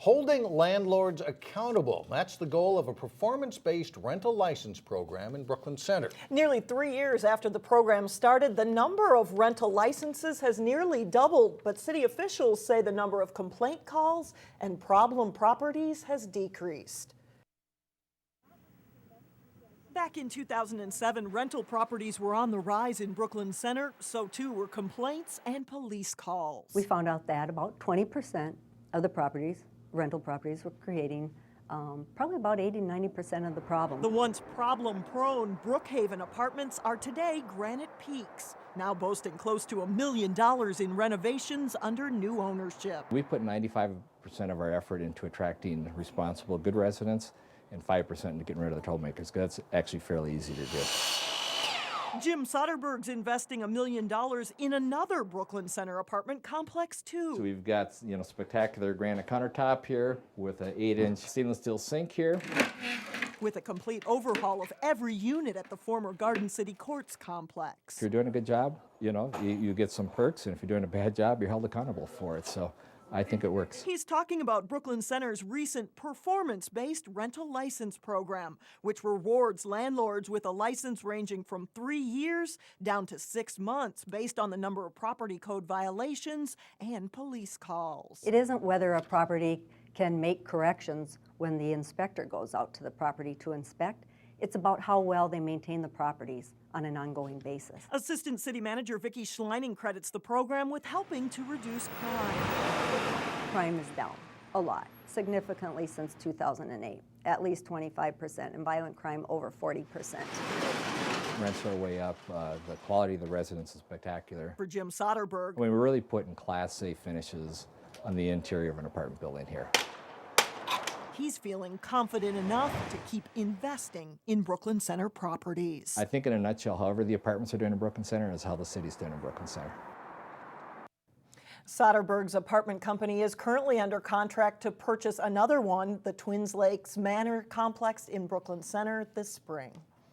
Holding landlords accountable. That's the goal of a performance-based rental license program in Brooklyn Center. Nearly 3 years after the program started, the number of rental licenses has nearly doubled, but city officials say the number of complaint calls and problem properties has decreased. Back in 2007, rental properties were on the rise in Brooklyn Center. So too were complaints and police calls. We found out that about 20% of the rental properties were creating probably about 80–90% of the problem. The once problem-prone Brookhaven apartments are today Granite Peaks, now boasting close to $1 million in renovations under new ownership. We put 95% of our effort into attracting responsible, good residents and 5% into getting rid of the troublemakers, because that's actually fairly easy to do. Jim Soderberg's investing $1 million in another Brooklyn Center apartment complex too. So we've got, spectacular granite countertop here with an 8-inch stainless steel sink here. With a complete overhaul of every unit at the former Garden City Courts complex. If you're doing a good job, you get some perks, and if you're doing a bad job, you're held accountable for it. So I think it works. He's talking about Brooklyn Center's recent performance-based rental license program, which rewards landlords with a license ranging from 3 years down to 6 months based on the number of property code violations and police calls. It isn't whether a property can make corrections when the inspector goes out to the property to inspect. It's about how well they maintain the properties on an ongoing basis. Assistant City Manager Vickie Schleuning credits the program with helping to reduce crime. Crime is down a lot, significantly since 2008, at least 25%, and violent crime over 40%. Rents are way up. The quality of the residence is spectacular. For Jim Soderberg, we're really putting Class A finishes on the interior of an apartment building here. He's feeling confident enough to keep investing in Brooklyn Center properties. I think in a nutshell, however the apartments are doing in Brooklyn Center is how the city's doing in Brooklyn Center. Soderberg's apartment company is currently under contract to purchase another one, the Twins Lakes Manor complex in Brooklyn Center, this spring.